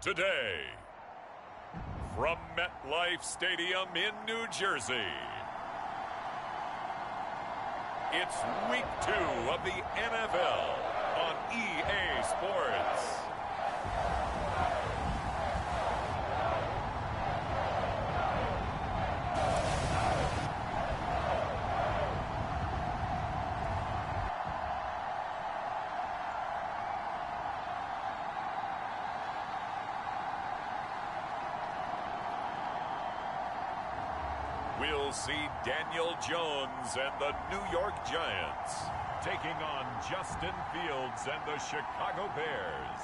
today. From MetLife Stadium in New Jersey, it's Week 2 of the NFL on EA Sports. We'll see Daniel Jones and the New York Giants taking on Justin Fields and the Chicago Bears.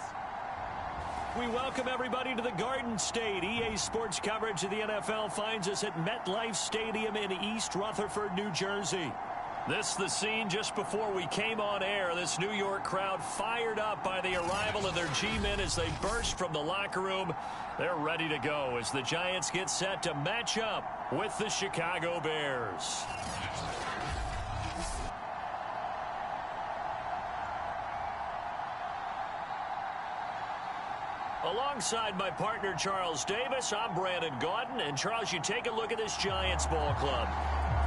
We welcome everybody to the Garden State. EA Sports coverage of the NFL finds us at MetLife Stadium in East Rutherford, New Jersey. This is the scene just before we came on air. This New York crowd fired up by the arrival of their G-men as they burst from the locker room. They're ready to go as the Giants get set to match up with the Chicago Bears. Alongside my partner Charles Davis, I'm Brandon Gaudin. And Charles, you take a look at this Giants ball club.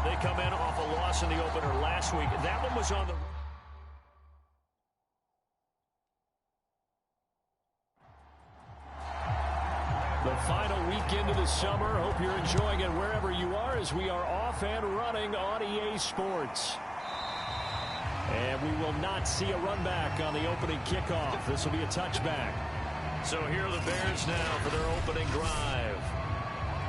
They come in off a loss in the opener last week. That one was on the... The final weekend of the summer. Hope you're enjoying it wherever you are as we are off and running on EA Sports. And we will not see a run back on the opening kickoff. This will be a touchback. So here are the Bears now for their opening drive.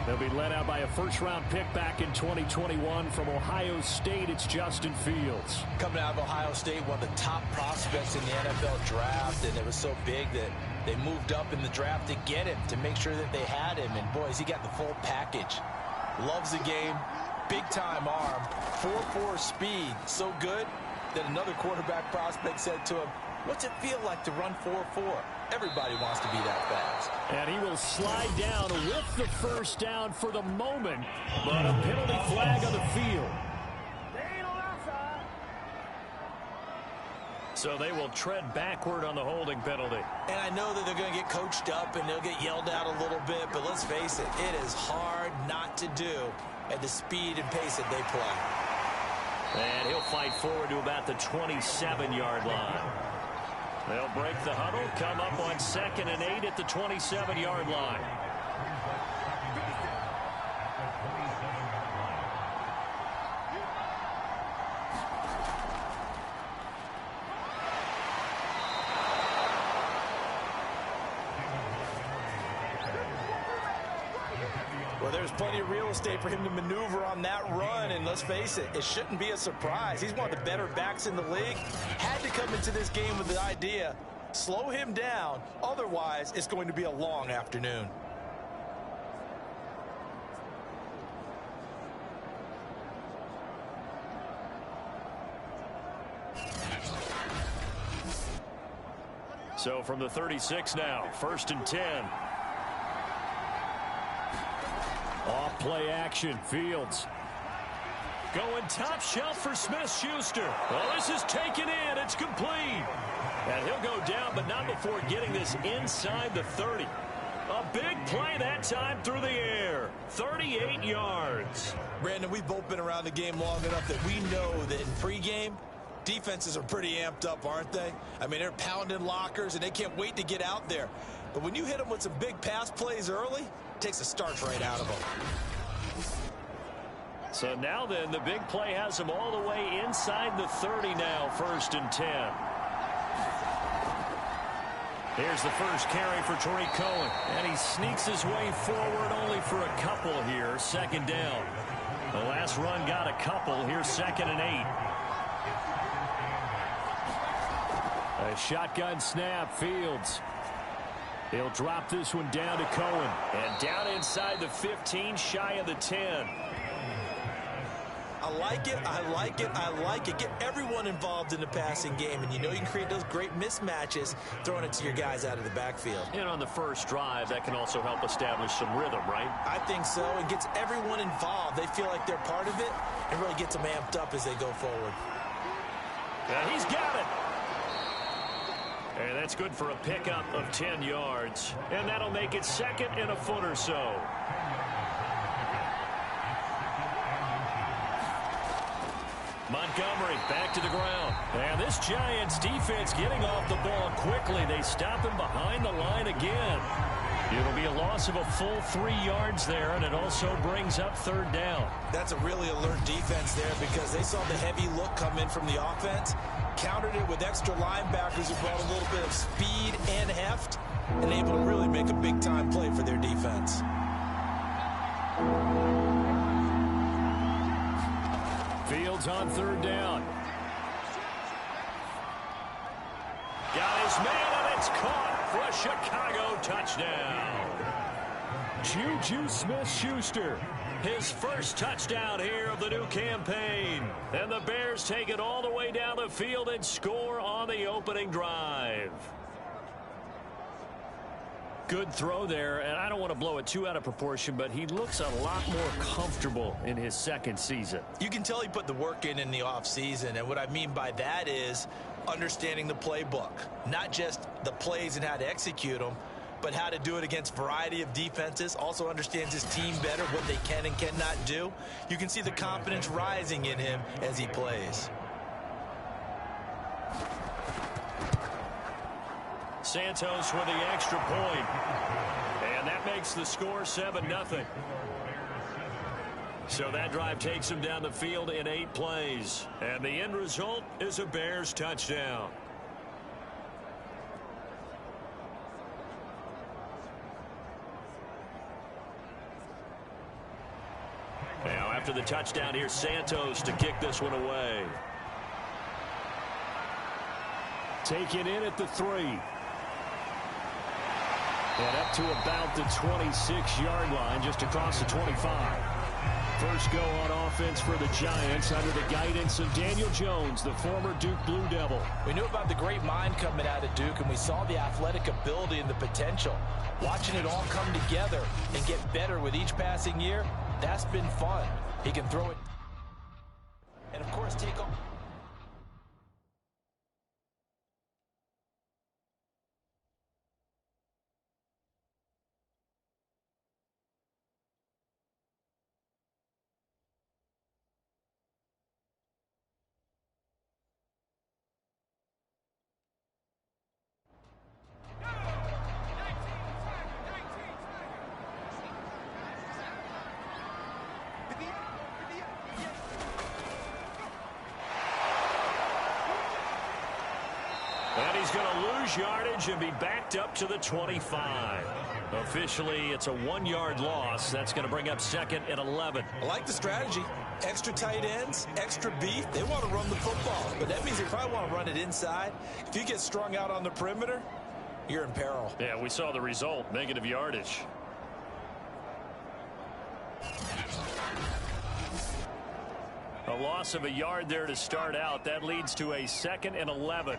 They'll be led out by a first-round pick back in 2021 from Ohio State. It's Justin Fields. Coming out of Ohio State, one of the top prospects in the NFL draft, and it was so big that they moved up in the draft to get him, to make sure that they had him. And, boys, he got the full package. Loves the game, big-time arm, 4.4 speed, so good that another quarterback prospect said to him, "What's it feel like to run 4.4? Everybody wants to be that fast." And he will slide down with the first down for the moment, but a penalty flag on the field. So they will tread backward on the holding penalty. And I know that they're going to get coached up and they'll get yelled at a little bit, but let's face it, it is hard not to do at the speed and pace that they play. And he'll fight forward to about the 27-yard line. They'll break the huddle, come up on 2nd and 8 at the 27-yard line. Well, there's plenty of real estate for him to maneuver on that run, and let's face it, it shouldn't be a surprise. He's one of the better backs in the league. Had to come into this game with the idea, slow him down, otherwise it's going to be a long afternoon. So from the 36 now, 1st and 10. Off play action, Fields. Going top shelf for Smith-Schuster. Well, this is taken in. It's complete. And he'll go down, but not before getting this inside the 30. A big play that time through the air. 38 yards. Brandon, we've both been around the game long enough that we know that in pregame, defenses are pretty amped up, aren't they? I mean, they're pounding lockers, and they can't wait to get out there. But when you hit them with some big pass plays early, it takes the starch right out of them. So now then, the big play has him all the way inside the 30 now, 1st and 10. Here's the first carry for Tariq Cohen. And he sneaks his way forward only for a couple here, 2nd down. The last run got a couple. Here's 2nd and 8. A shotgun snap, Fields. He'll drop this one down to Cohen. And down inside the 15, shy of the 10. I like it, I like it, I like it. Get everyone involved in the passing game, and you know you can create those great mismatches throwing it to your guys out of the backfield. And on the first drive, that can also help establish some rhythm, right? I think so. It gets everyone involved. They feel like they're part of it and really gets them amped up as they go forward. And he's got it. And that's good for a pickup of 10 yards. And that'll make it 2nd and a foot or so. Montgomery back to the ground. And this Giants defense getting off the ball quickly. They stop him behind the line again. It'll be a loss of a full 3 yards there, and it also brings up 3rd down. That's a really alert defense there because they saw the heavy look come in from the offense, countered it with extra linebackers who brought a little bit of speed and heft, and able to really make a big-time play for their defense. Fields on 3rd down. Got his man, and it's caught for a Chicago touchdown. Juju Smith-Schuster, his first touchdown here of the new campaign. And the Bears take it all the way down the field and score on the opening drive. Good throw there, and I don't want to blow it too out of proportion, but he looks a lot more comfortable in his 2nd season. You can tell he put the work in the offseason, and what I mean by that is understanding the playbook. Not just the plays and how to execute them, but how to do it against a variety of defenses. Also understands his team better, what they can and cannot do. You can see the confidence rising in him as he plays. Santos with the extra point. And that makes the score 7-0. So that drive takes him down the field in 8 plays. And the end result is a Bears touchdown. Now after the touchdown, here's Santos to kick this one away. Taken in at the 3. And up to about the 26-yard line, just across the 25. First go on offense for the Giants under the guidance of Daniel Jones, the former Duke Blue Devil. We knew about the great mind coming out of Duke, and we saw the athletic ability and the potential. Watching it all come together and get better with each passing year, that's been fun. He can throw it and, of course, take off. And he's going to lose yardage and be backed up to the 25. Officially, it's a 1-yard loss. That's going to bring up 2nd and 11. I like the strategy. Extra tight ends, extra beef. They want to run the football, but that means they probably want to run it inside. If you get strung out on the perimeter, you're in peril. Yeah, we saw the result, negative yardage. A loss of a yard there to start out. That leads to a 2nd and 11.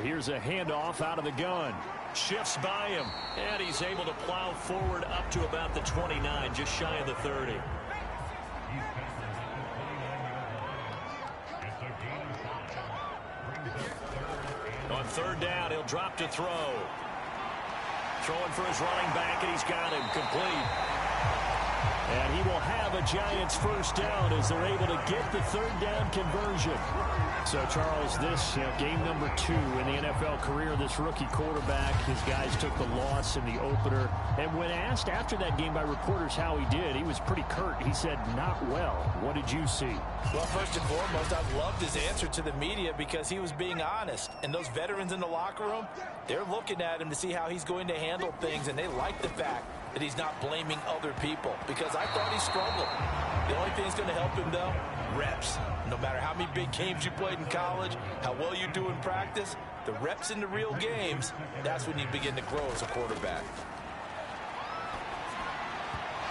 Here's a handoff out of the gun. Shifts by him. And he's able to plow forward up to about the 29, just shy of the 30. On 3rd down, he'll drop to throw. Throwing for his running back, and he's got him complete. And he will have a Giants first down as they're able to get the 3rd down conversion. So, Charles, this game number 2 in the NFL career, this rookie quarterback, his guys took the loss in the opener. And when asked after that game by reporters how he did, he was pretty curt. He said, not well. What did you see? Well, first and foremost, I loved his answer to the media because he was being honest. And those veterans in the locker room, they're looking at him to see how he's going to handle things, and they like the fact that he's not blaming other people, because I thought he struggled. The only thing that's going to help him, though, reps. No matter how many big games you played in college, how well you do in practice, the reps in the real games, that's when you begin to grow as a quarterback.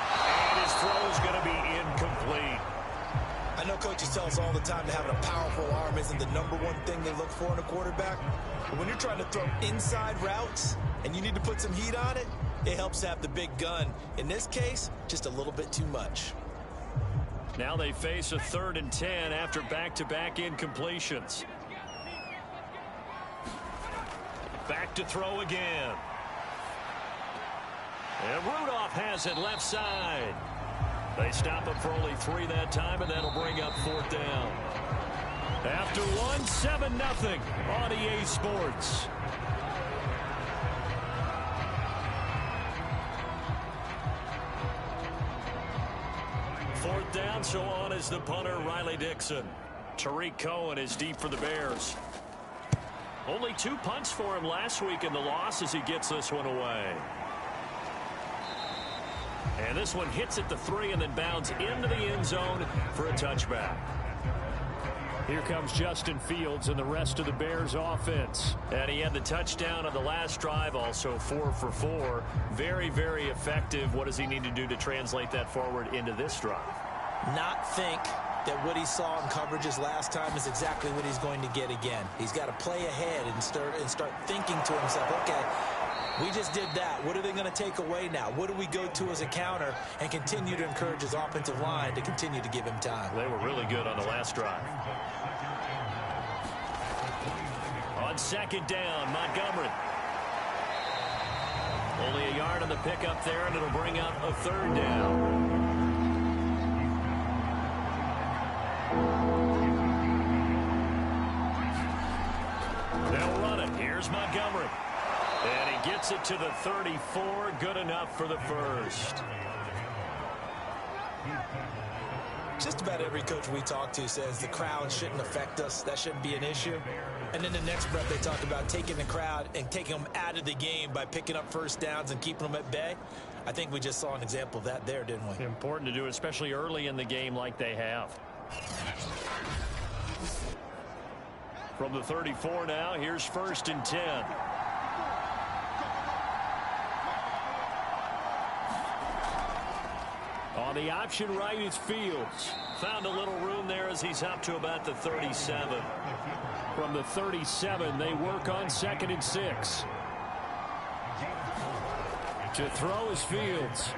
And his throw is going to be incomplete. I know coaches tell us all the time that having a powerful arm isn't the #1 thing they look for in a quarterback. But when you're trying to throw inside routes and you need to put some heat on it, it helps to have the big gun. In this case, just a little bit too much. Now they face a 3rd and 10 after back-to-back incompletions. Back to throw again. And Rudolph has it left side. They stop him for only 3 that time, and that'll bring up 4th down. After one, 7-0 on EA Sports. Fourth down, so on is the punter, Riley Dixon. Tariq Cohen is deep for the Bears. Only 2 punts for him last week in the loss as he gets this one away. And this one hits at the 3 and then bounds into the end zone for a touchback. Here comes Justin Fields and the rest of the Bears offense. And he had the touchdown on the last drive, also 4 for 4. Very, very effective. What does he need to do to translate that forward into this drive? Not think that what he saw in coverages last time is exactly what he's going to get again. He's got to play ahead and start thinking to himself, okay, we just did that. What are they going to take away now? What do we go to as a counter? And continue to encourage his offensive line to continue to give him time. They were really good on the last drive. On 2nd down, Montgomery. Only a yard on the pickup there, and it'll bring up a 3rd down. They'll run it. Here's Montgomery. And he gets it to the 34. Good enough for the first. Just about every coach we talk to says the crowd shouldn't affect us. That shouldn't be an issue. And then the next breath they talk about taking the crowd and taking them out of the game by picking up first downs and keeping them at bay. I think we just saw an example of that there, didn't we? Important to do, especially early in the game like they have. From the 34 now, here's 1st and 10. On the option right is Fields. Found a little room there as he's up to about the 37. From the 37, they work on 2nd and 6. To throw is Fields.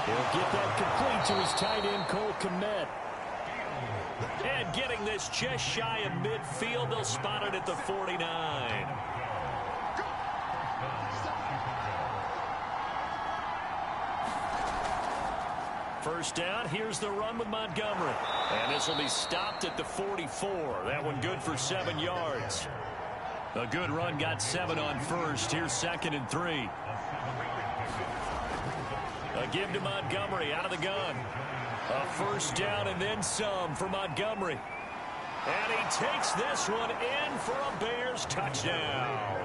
He'll get that complete to his tight end, Cole Kmet. And getting this just shy of midfield, they'll spot it at the 49. First down, here's the run with Montgomery. And this will be stopped at the 44. That one good for 7 yards. A good run, got 7 on first. Here's 2nd and 3. A give to Montgomery out of the gun. A first down and then some for Montgomery. And he takes this one in for a Bears touchdown.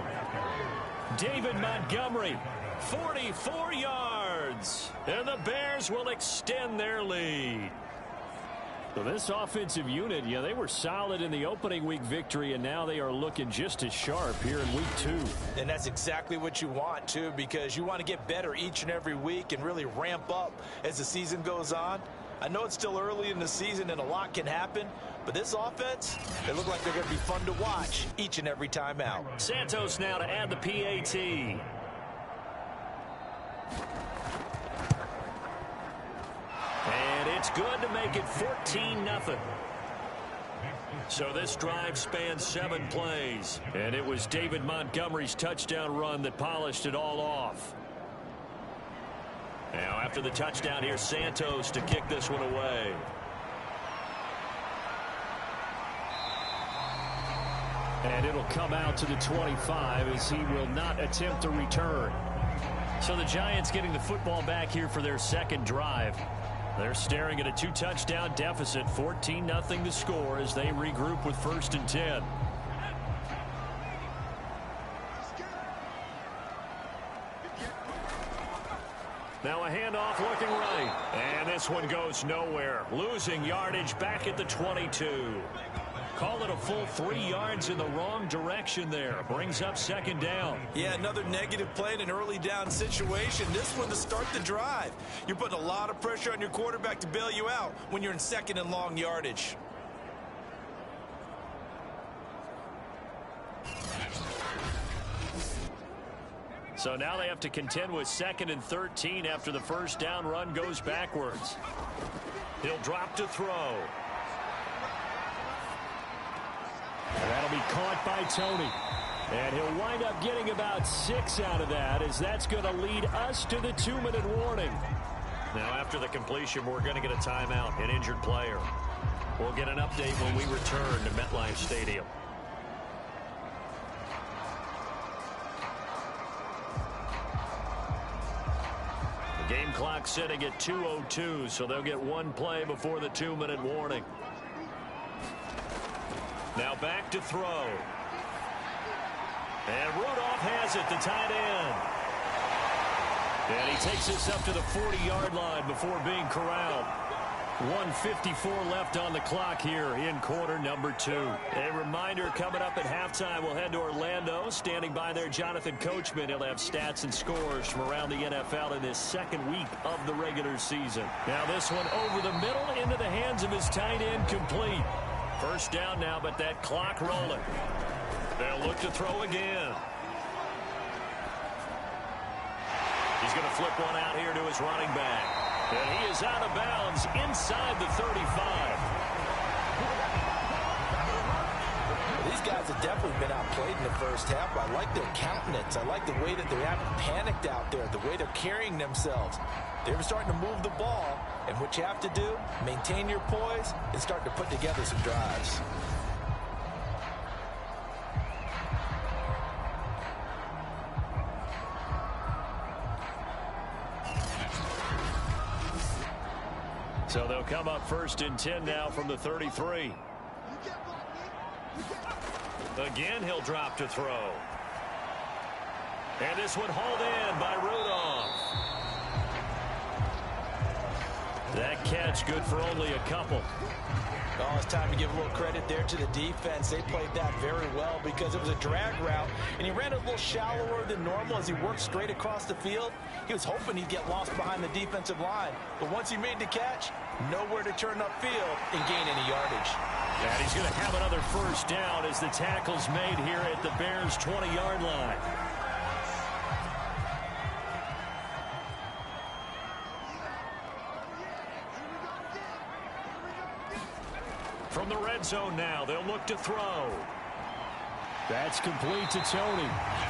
David Montgomery, 44 yards. And the Bears will extend their lead. So this offensive unit, they were solid in the opening week victory, and now they are looking just as sharp here in week 2. And that's exactly what you want, too, because you want to get better each and every week and really ramp up as the season goes on. I know it's still early in the season and a lot can happen, but this offense, they look like they're going to be fun to watch each and every time out. Santos now to add the PAT. And it's good to make it 14-0. So this drive spans 7 plays. And it was David Montgomery's touchdown run that polished it all off. Now after the touchdown, here's Santos to kick this one away. And it'll come out to the 25 as he will not attempt a return. So the Giants getting the football back here for their 2nd drive. They're staring at a 2-touchdown deficit, 14-0 to score as they regroup with 1st and 10. Now a handoff looking right. And this one goes nowhere. Losing yardage back at the 22. Call it a full 3 yards in the wrong direction there. Brings up 2nd down. Yeah, another negative play in an early down situation. This one to start the drive. You're putting a lot of pressure on your quarterback to bail you out when you're in 2nd and long yardage. So now they have to contend with 2nd and 13 after the first down run goes backwards. He'll drop to throw. And that'll be caught by Tony. And he'll wind up getting about 6 out of that, as that's going to lead us to the 2-minute warning. Now, after the completion, we're going to get a timeout, an injured player. We'll get an update when we return to MetLife Stadium. The game clock sitting at 2:02, so they'll get one play before the 2-minute warning. Now back to throw. And Rudolph has it, the tight end. And he takes this up to the 40-yard line before being corralled. 1:54 left on the clock here in quarter number 2. A reminder, coming up at halftime, we'll head to Orlando. Standing by there, Jonathan Coachman. He'll have stats and scores from around the NFL in this second week of the regular season. Now this one over the middle into the hands of his tight end, complete. First down now, but that clock rolling. They'll look to throw again. He's going to flip one out here to his running back. And he is out of bounds inside the 35. These guys have definitely been outplayed in the first half. I like their countenance. I like the way that they haven't panicked out there, the way they're carrying themselves. They're starting to move the ball, and what you have to do, maintain your poise and start to put together some drives. So they'll come up first and 10 now from the 33. Again, he'll drop to throw. And this one hauled in by Rudolph. That catch good for only a couple. Oh, it's time to give a little credit there to the defense. They played that very well because it was a drag route, and he ran a little shallower than normal as he worked straight across the field. He was hoping he'd get lost behind the defensive line, but once he made the catch, nowhere to turn upfield and gain any yardage. And he's going to have another first down as the tackle's made here at the Bears' 20-yard line. From the red zone now, they'll look to throw. That's complete to Tony.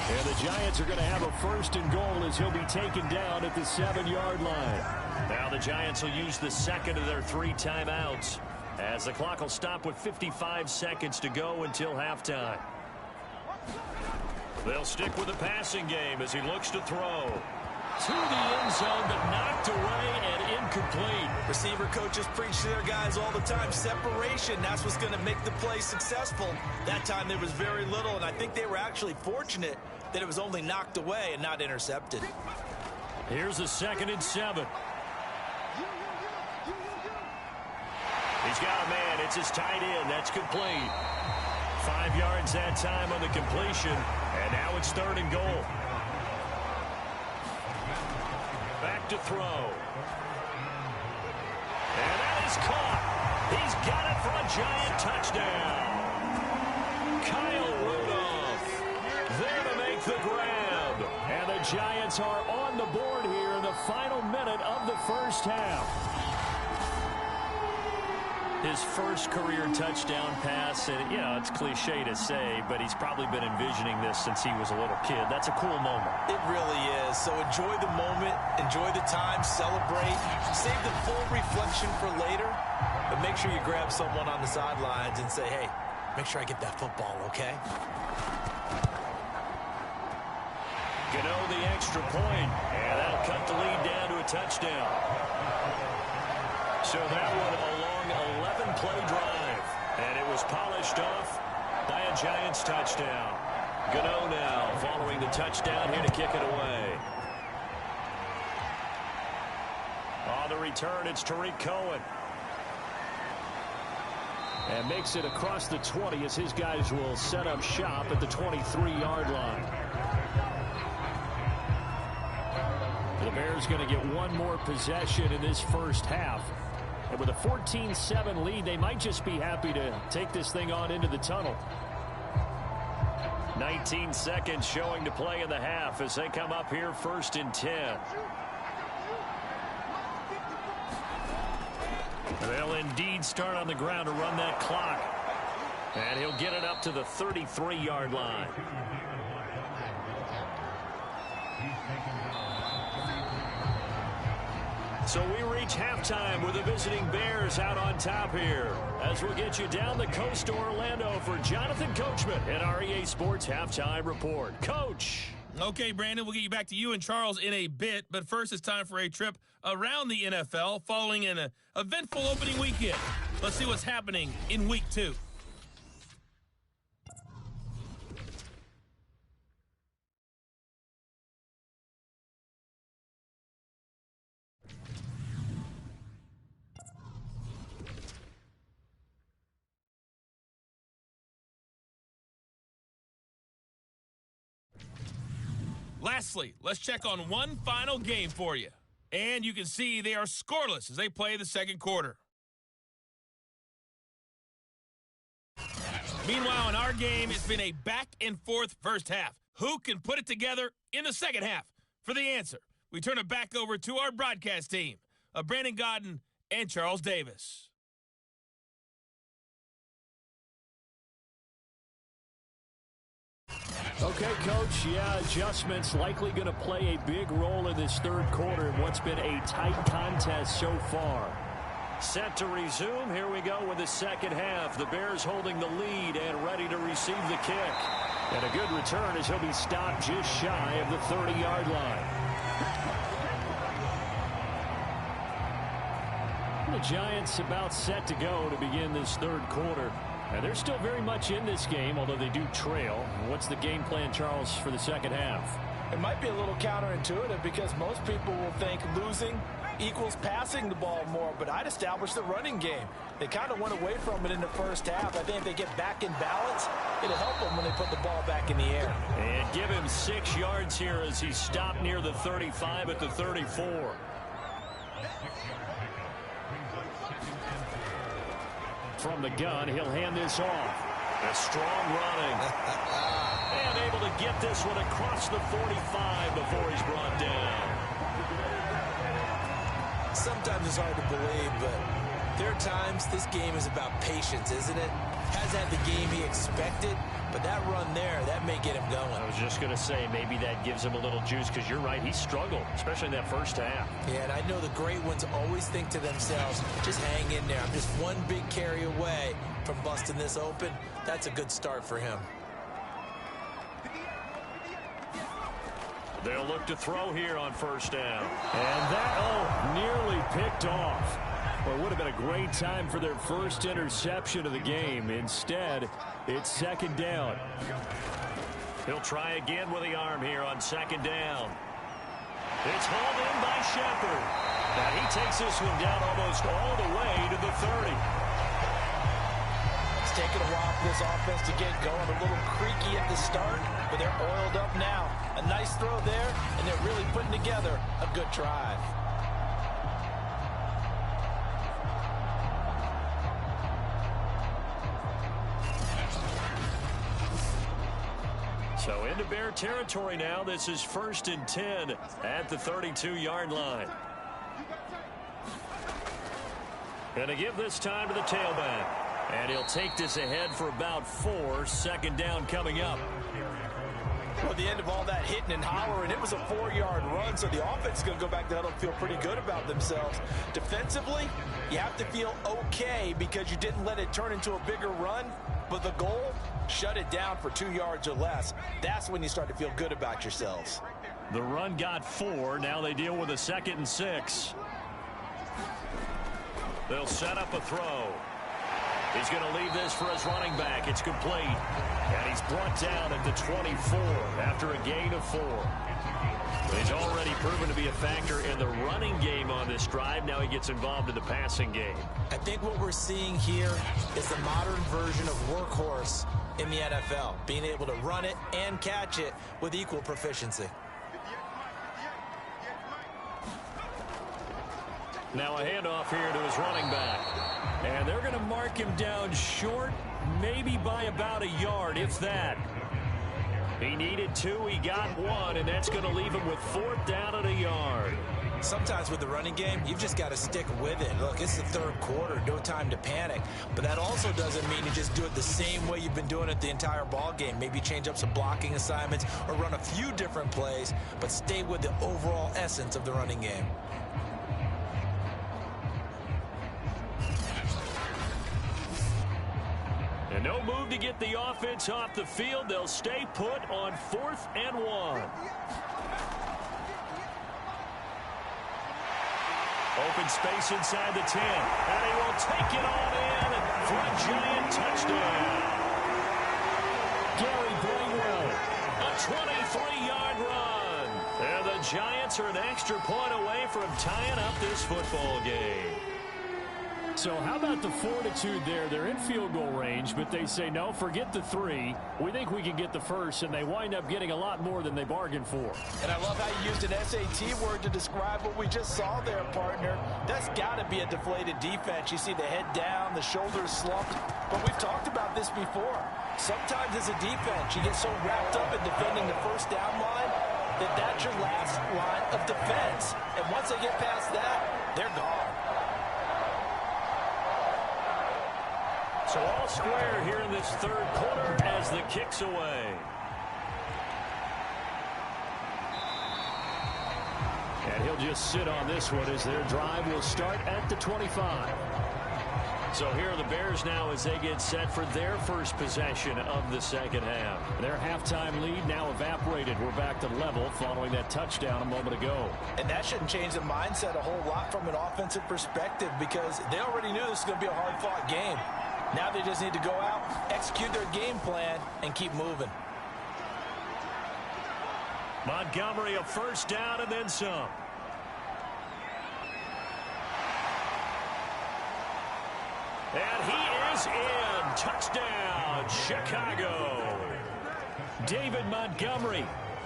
And the Giants are going to have a first and goal as he'll be taken down at the 7-yard line. Now the Giants will use the second of their 3 timeouts, as the clock will stop with 55 seconds to go until halftime. They'll stick with the passing game as he looks to throw. To the end zone, but knocked away and incomplete. Receiver coaches preach to their guys all the time. Separation, that's what's going to make the play successful. That time there was very little, and I think they were actually fortunate that it was only knocked away and not intercepted. Here's a 2nd and 7. He's got a man. It's his tight end. That's complete. 5 yards that time on the completion, and now it's 3rd and goal. Back to throw. And that is caught. He's got it for a Giant touchdown. Kyle Rudolph there to make the grab. And the Giants are on the board here in the final minute of the first half. His first career touchdown pass, and, you know, it's cliche to say, but he's probably been envisioning this since he was a little kid. That's a cool moment. It really is. So enjoy the moment, enjoy the time, celebrate, save the full reflection for later, but make sure you grab someone on the sidelines and say, hey, make sure I get that football, okay? Gano the extra point, and that'll cut the lead down to a touchdown. So that one a long 11-play drive, and it was polished off by a Giants touchdown. Gano now following the touchdown here to kick it away. On the return, it's Tariq Cohen. And makes it across the 20 as his guys will set up shop at the 23-yard line. The Bears going to get one more possession in this first half. And with a 14-7 lead, they might just be happy to take this thing on into the tunnel. 19 seconds showing to play in the half as they come up here 1st and 10. They'll indeed start on the ground to run that clock. And he'll get it up to the 33-yard line. So we reach halftime with the visiting Bears out on top here. As we'll get you down the coast to Orlando for Jonathan Coachman at our EA Sports Halftime Report. Coach. Okay, Brandon, we'll get you back to you and Charles in a bit. But first, it's time for a trip around the NFL following an eventful opening weekend. Let's see what's happening in Week 2. Lastly, let's check on one final game for you. And you can see they are scoreless as they play the second quarter. Meanwhile, in our game, it's been a back-and-forth first half. Who can put it together in the second half? For the answer, we turn it back over to our broadcast team of Brandon Godden and Charles Davis. Okay, Coach, adjustments likely going to play a big role in this third quarter in what's been a tight contest so far. Set to resume. Here we go with the second half. The Bears holding the lead and ready to receive the kick. And a good return as he'll be stopped just shy of the 30-yard line. The Giants about set to go to begin this third quarter. And they're still very much in this game, although they do trail. What's the game plan, Charles, for the second half? It might be a little counterintuitive because most people will think losing equals passing the ball more, but I'd establish the running game. They kind of went away from it in the first half. I think if they get back in balance, it'll help them when they put the ball back in the air. And give him 6 yards here as he stopped near the 35 at the 34. From the gun, he'll hand this off. A strong running. And able to get this one across the 45 before he's brought down. Sometimes it's hard to believe, but there are times this game is about patience, isn't it? Hasn't had the game he expected, but that run there, that may get him going. I was just going to say, maybe that gives him a little juice, because you're right, he struggled, especially in that first half. Yeah, and I know the great ones always think to themselves, just hang in there. I'm just one big carry away from busting this open. That's a good start for him. They'll look to throw here on first down. And that, nearly picked off. Well, it would have been a great time for their first interception of the game. Instead, it's second down. He'll try again with the arm here on second down. It's hauled in by Shepard. Now he takes this one down almost all the way to the 30. It's taken a while for this offense to get going. A little creaky at the start, but they're oiled up now. A nice throw there, and they're really putting together a good drive. So into Bear territory now. This is 1st and 10 at the 32-yard line. Going to give this time to the tailback. And he'll take this ahead for about 4. Second down coming up. Well, at the end of all that hitting and hollering, it was a 4-yard run, so the offense is going to go back to huddle and feel pretty good about themselves. Defensively, you have to feel okay because you didn't let it turn into a bigger run, but the goal, shut it down for 2 yards or less. That's when you start to feel good about yourselves. The run got 4. Now they deal with a 2nd and 6. They'll set up a throw. He's going to leave this for his running back. It's complete. And he's brought down at the 24 after a gain of 4. He's already proven to be a factor in the running game on this drive. Now he gets involved in the passing game. I think what we're seeing here is the modern version of workhorse in the NFL, being able to run it and catch it with equal proficiency. Now a handoff here to his running back. And they're going to mark him down short, maybe by about a yard, if that. He needed 2, he got 1, and that's going to leave him with 4th down and a yard. Sometimes with the running game, you've just got to stick with it. Look, it's the third quarter, no time to panic. But that also doesn't mean you just do it the same way you've been doing it the entire ball game. Maybe change up some blocking assignments or run a few different plays, but stay with the overall essence of the running game. And no move to get the offense off the field. They'll stay put on 4th and 1. Open space inside the 10. And he will take it on in for a Giant touchdown. Gary Bridwell, a 23-yard run. And the Giants are an extra point away from tying up this football game. So how about the fortitude there? They're in field goal range, but they say, no, forget the 3. We think we can get the first, and they wind up getting a lot more than they bargained for. And I love how you used an SAT word to describe what we just saw there, partner. That's got to be a deflated defense. You see the head down, the shoulders slumped. But we've talked about this before. Sometimes as a defense, you get so wrapped up in defending the first down line that that's your last line of defense. And once they get past that, they're gone. So all square here in this third quarter as the kick's away. And he'll just sit on this one as their drive will start at the 25. So here are the Bears now as they get set for their first possession of the second half. Their halftime lead now evaporated. We're back to level following that touchdown a moment ago. And that shouldn't change the mindset a whole lot from an offensive perspective because they already knew this was going to be a hard-fought game. Now they just need to go out, execute their game plan, and keep moving. Montgomery a first down and then some. And he is in. Touchdown, Chicago. David Montgomery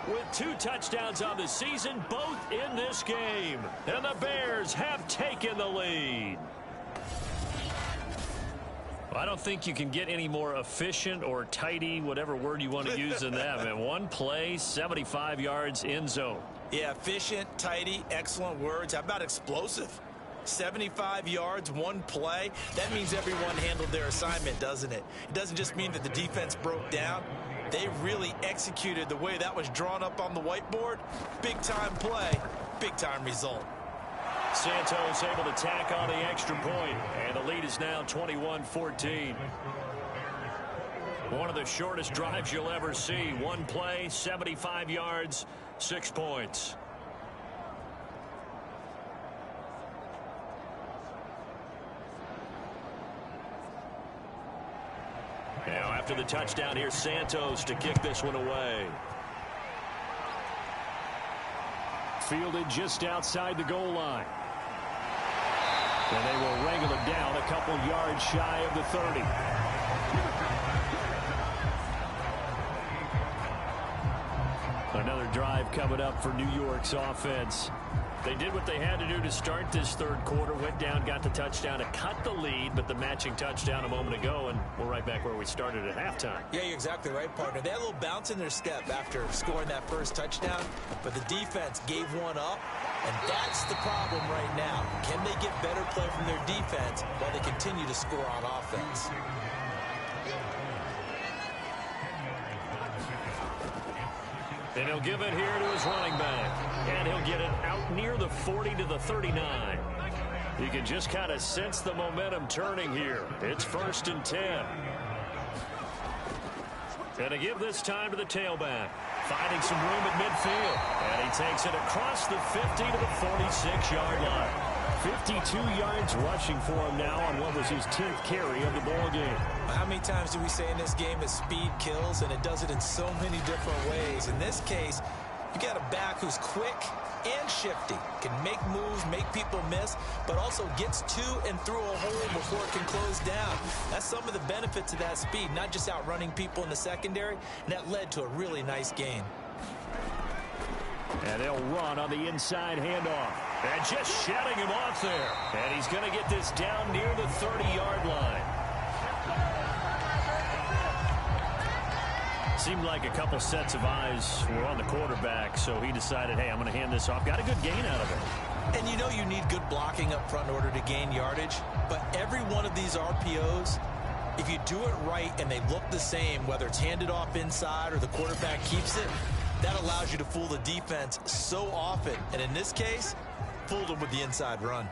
with 2 touchdowns on the season, both in this game. And the Bears have taken the lead. I don't think you can get any more efficient or tidy, whatever word you want to use than that. Man, one play, 75 yards in zone. Yeah, efficient, tidy, excellent words. How about explosive? 75 yards, one play. That means everyone handled their assignment, doesn't it? It doesn't just mean that the defense broke down. They really executed the way that was drawn up on the whiteboard. Big-time play, big-time result. Santos able to tack on the extra point, and the lead is now 21-14. One of the shortest drives you'll ever see. One play, 75 yards, 6 points. Now after the touchdown, here's Santos to kick this one away. Fielded just outside the goal line. And they will wrangle it down a couple yards shy of the 30. Another drive coming up for New York's offense. They did what they had to do to start this third quarter. Went down, got the touchdown to cut the lead, but the matching touchdown a moment ago, and we're right back where we started at halftime. Yeah, you're exactly right, partner. They had a little bounce in their step after scoring that first touchdown, but the defense gave one up, and that's the problem right now. Can they get better play from their defense while they continue to score on offense? And he'll give it here to his running back. And he'll get it out near the 40 to the 39. You can just kind of sense the momentum turning here. It's 1st and 10. And to give this time to the tailback. Finding some room at midfield. And he takes it across the 50 to the 46-yard line. 52 yards rushing for him now on what was his 10th carry of the ball game. How many times do we say in this game that speed kills, and it does it in so many different ways? In this case, you got a back who's quick and shifty, can make moves, make people miss, but also gets to and through a hole before it can close down. That's some of the benefits of that speed, not just outrunning people in the secondary, and that led to a really nice gain. And they'll run on the inside handoff. And just shutting him off there. And he's going to get this down near the 30-yard line. Seemed like a couple sets of eyes were on the quarterback, so he decided, hey, I'm going to hand this off. Got a good gain out of it. And you know you need good blocking up front in order to gain yardage. But every one of these RPOs, if you do it right and they look the same, whether it's handed off inside or the quarterback keeps it, that allows you to fool the defense so often. And in this case, fooled them with the inside run.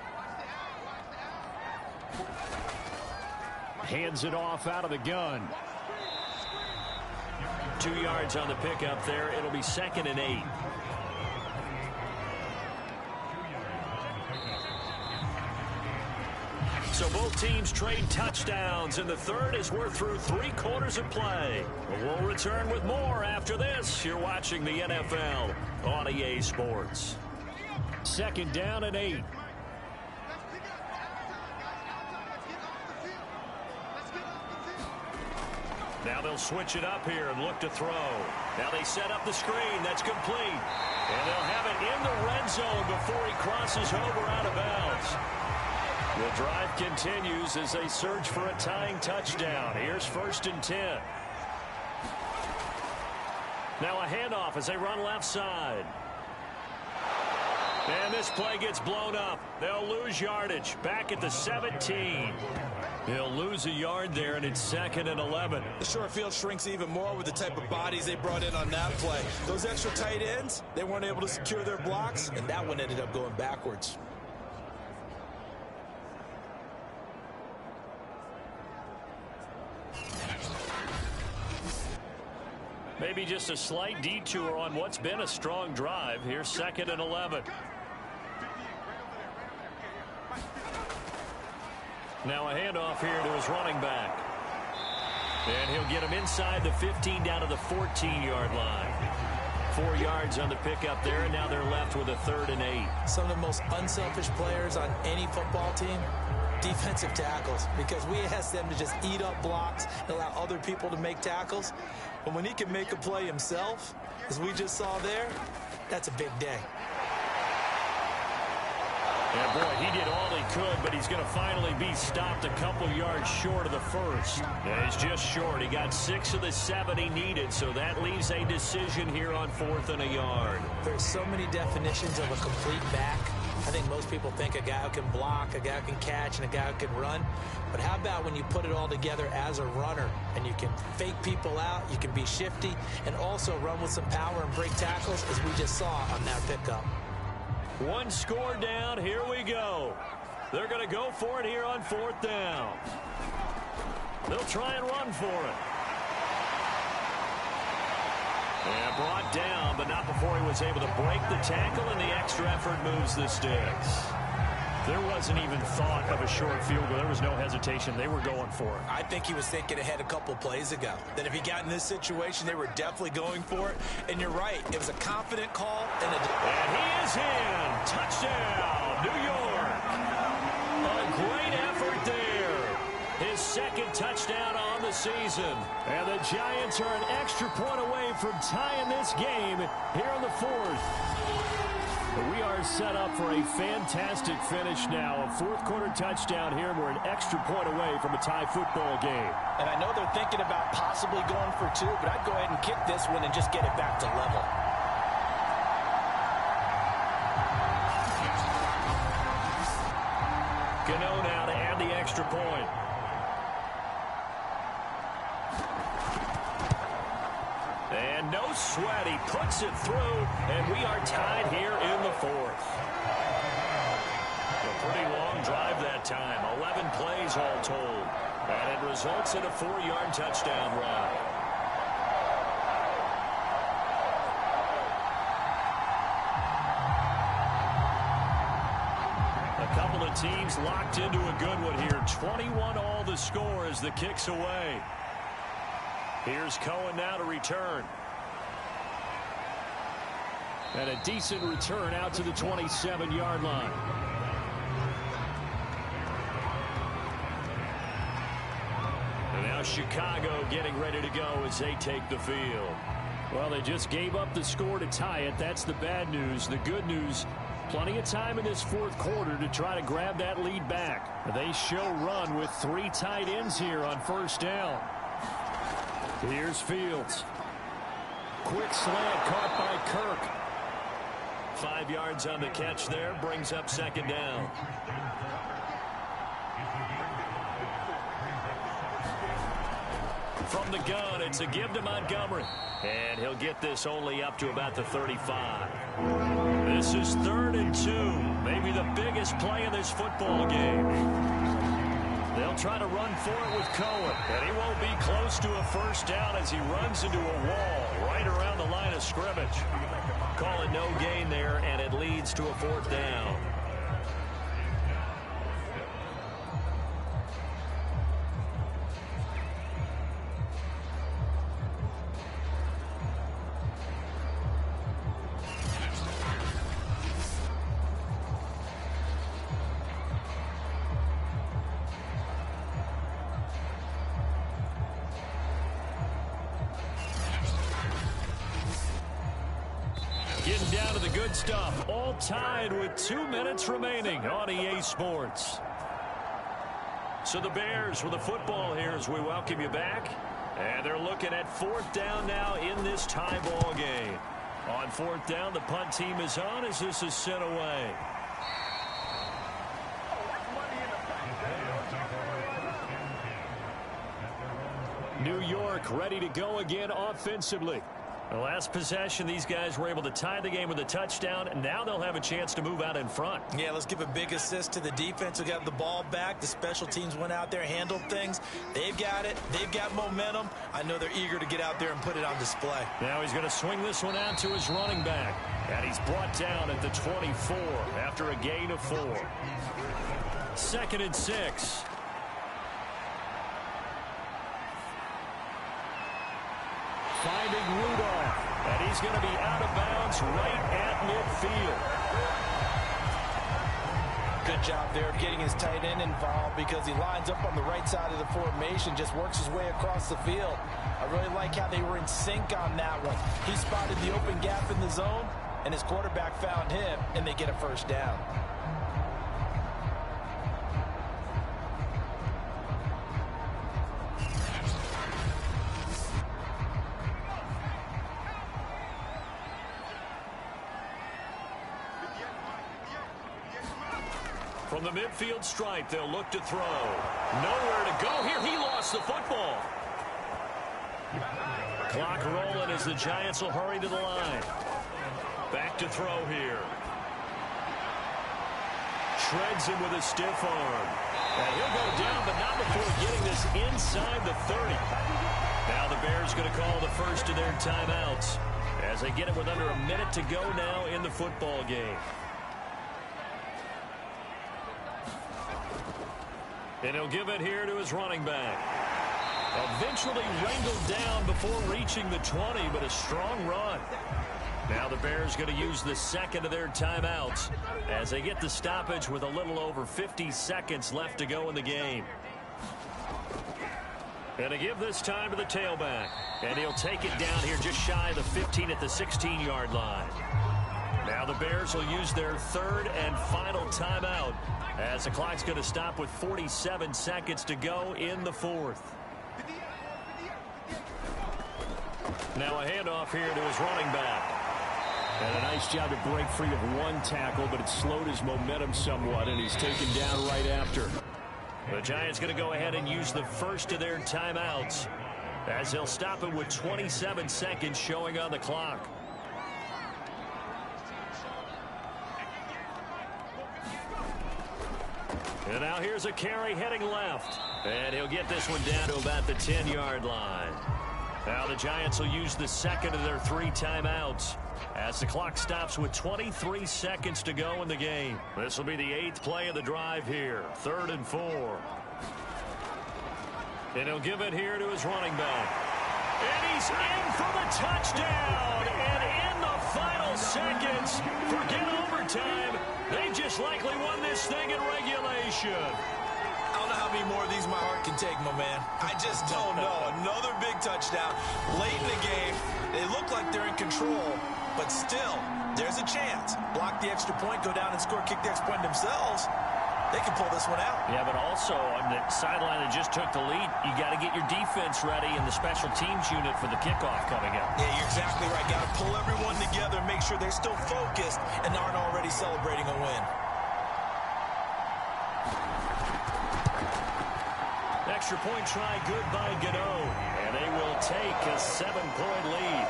Hands it off out of the gun. 2 yards on the pickup there. It'll be 2nd and 8. So both teams trade touchdowns, and the third as we're through 3 quarters of play. We'll return with more after this. You're watching the NFL on EA Sports. 2nd down and 8. Now they'll switch it up here and look to throw. Now they set up the screen. That's complete. And they'll have it in the red zone before he crosses over out of bounds. The drive continues as they search for a tying touchdown. Here's 1st and 10. Now a handoff as they run left side. And this play gets blown up. They'll lose yardage. Back at the 17. He'll lose a yard there, and it's 2nd and 11. The short field shrinks even more with the type of bodies they brought in on that play. Those extra tight ends, they weren't able to secure their blocks, and that one ended up going backwards. Maybe just a slight detour on what's been a strong drive. Here's 2nd and 11. Now a handoff here to his running back. And he'll get him inside the 15 down to the 14-yard line. 4 yards on the pickup there, and now they're left with a 3rd and 8. Some of the most unselfish players on any football team, defensive tackles, because we ask them to just eat up blocks and allow other people to make tackles. But when he can make a play himself, as we just saw there, that's a big day. Yeah, boy, he did all he could, but he's going to finally be stopped a couple yards short of the first. Yeah, he's just short. He got 6 of the 7 he needed, so that leaves a decision here on 4th and a yard. There's so many definitions of a complete back. I think most people think a guy who can block, a guy who can catch, and a guy who can run. But how about when you put it all together as a runner, and you can fake people out, you can be shifty, and also run with some power and break tackles, as we just saw on that pickup. 1 score down. Here we go. They're going to go for it here on 4th down. They'll try and run for it. Yeah, brought down, but not before he was able to break the tackle, and the extra effort moves the sticks. There wasn't even thought of a short field goal. There was no hesitation. They were going for it. I think he was thinking ahead a couple plays ago. That if he got in this situation, they were definitely going for it. And you're right. It was a confident call. And he is in. Touchdown, New York. A great effort there. His 2nd touchdown on the season. And the Giants are an extra point away from tying this game here in the 4th. We are set up for a fantastic finish now. A 4th quarter touchdown here, and we're an extra point away from a tie football game. And I know they're thinking about possibly going for 2, but I'd go ahead and kick this one and just get it back to level. Gano now to add the extra point. And no sweat. He puts it through, and we are tied here in the 4th. A pretty long drive that time. 11 plays all told. And it results in a 4-yard touchdown run. A couple of teams locked into a good one here. 21 all the score as the kick's away. Here's Cohen now to return. And a decent return out to the 27-yard line. And now Chicago getting ready to go as they take the field. Well, they just gave up the score to tie it. That's the bad news. The good news, plenty of time in this 4th quarter to try to grab that lead back. They show run with 3 tight ends here on 1st down. Here's Fields. Quick slant caught by Kirk. 5 yards on the catch there. Brings up second down. From the gun, it's a give to Montgomery. And he'll get this only up to about the 35. This is 3rd and 2. Maybe the biggest play in this football game. They'll try to run for it with Cohen. And he won't be close to a first down as he runs into a wall right around the line of scrimmage. Call it no gain there, and it leads to a 4th down. Getting down to the good stuff. All tied with 2 minutes remaining on EA Sports. So the Bears with the football here as we welcome you back. And they're looking at 4th down now in this tie ball game. On 4th down, the punt team is on as this is sent away. New York ready to go again offensively. The last possession, these guys were able to tie the game with a touchdown, and now they'll have a chance to move out in front. Yeah, let's give a big assist to the defense who got the ball back. The special teams went out there, handled things. They've got it. They've got momentum. I know they're eager to get out there and put it on display. Now he's going to swing this one out to his running back, and he's brought down at the 24 after a gain of 4. 2nd and 6. Finding Rudolph, and he's going to be out of bounds right at midfield. Good job there of getting his tight end involved because he lines up on the right side of the formation, just works his way across the field. I really like how they were in sync on that one. He spotted the open gap in the zone, and his quarterback found him, and they get a first down. From the midfield stripe, they'll look to throw. Nowhere to go here. He lost the football. Clock rolling as the Giants will hurry to the line. Back to throw here. Shreds him with a stiff arm. And he'll go down, but not before getting this inside the 30. Now the Bears going to call the first of their timeouts as they get it with under a minute to go now in the football game. And he'll give it here to his running back. Eventually wrangled down before reaching the 20, but a strong run. Now the Bears going to use the second of their timeouts as they get the stoppage with a little over 50 seconds left to go in the game. And to give this time to the tailback. And he'll take it down here just shy of the 15 at the 16-yard line. Now the Bears will use their 3rd and final timeout as the clock's going to stop with 47 seconds to go in the 4th. Now a handoff here to his running back. And a nice job to break free of one tackle, but it slowed his momentum somewhat, and he's taken down right after. The Giants going to go ahead and use the first of their timeouts as they'll stop it with 27 seconds showing on the clock. And now here's a carry heading left. And he'll get this one down to about the 10-yard line. Now the Giants will use the second of their 3 timeouts as the clock stops with 23 seconds to go in the game. This will be the 8th play of the drive here. 3rd and 4. And he'll give it here to his running back. And he's in for the touchdown. And in the final seconds, forget overtime. They just likely won this thing in regulation. I don't know how many more of these my heart can take, my man. I just don't know. Another big touchdown late in the game. They look like they're in control, but still, there's a chance. Block the extra point, go down and score, kick the extra point themselves. They can pull this one out. Yeah, but also on the sideline that just took the lead, you got to get your defense ready and the special teams unit for the kickoff coming up. Yeah, you're exactly right. Got to pull everyone together, make sure they're still focused and aren't already celebrating a win. Extra point try good by Gano, and they will take a 7-point lead.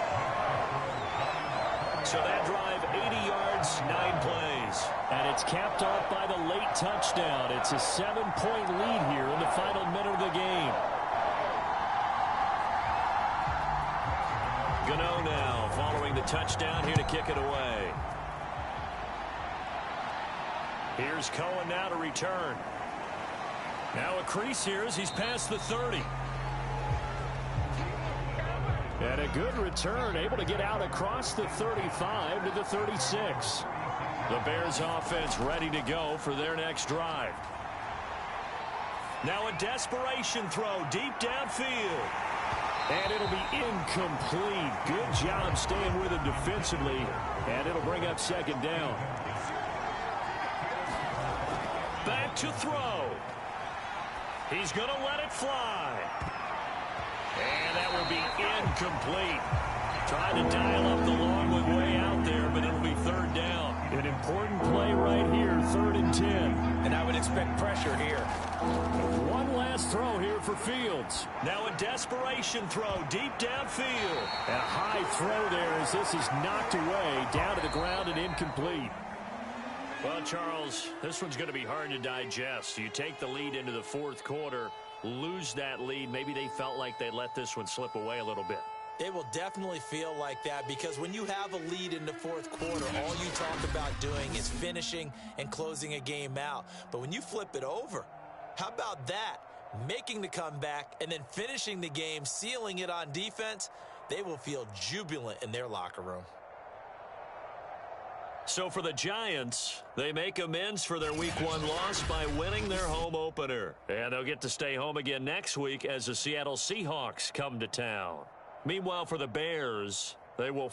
So that drive, 80 yards, 9 plays. And it's capped off by the late touchdown. It's a 7-point lead here in the final minute of the game. Gano now following the touchdown here to kick it away. Here's Cohen now to return. Now a crease here as he's past the 30. And a good return, able to get out across the 35 to the 36. The Bears offense ready to go for their next drive. Now a desperation throw deep downfield. And it'll be incomplete. Good job staying with him defensively. And it'll bring up second down. Back to throw. He's going to let it fly. And that will be incomplete. Trying to dial up the long one way out there, but it'll be third down. An important play right here, 3rd and 10. And I would expect pressure here. One last throw here for Fields. Now a desperation throw deep downfield. And a high throw there as this is knocked away, down to the ground and incomplete. Well, Charles, this one's going to be hard to digest. You take the lead into the 4th quarter, lose that lead. Maybe they felt like they let this one slip away a little bit. They will definitely feel like that because when you have a lead in the 4th quarter, all you talk about doing is finishing and closing a game out. But when you flip it over, how about that? Making the comeback and then finishing the game, sealing it on defense, they will feel jubilant in their locker room. So for the Giants, they make amends for their Week 1 loss by winning their home opener. And they'll get to stay home again next week as the Seattle Seahawks come to town. Meanwhile, for the Bears, they will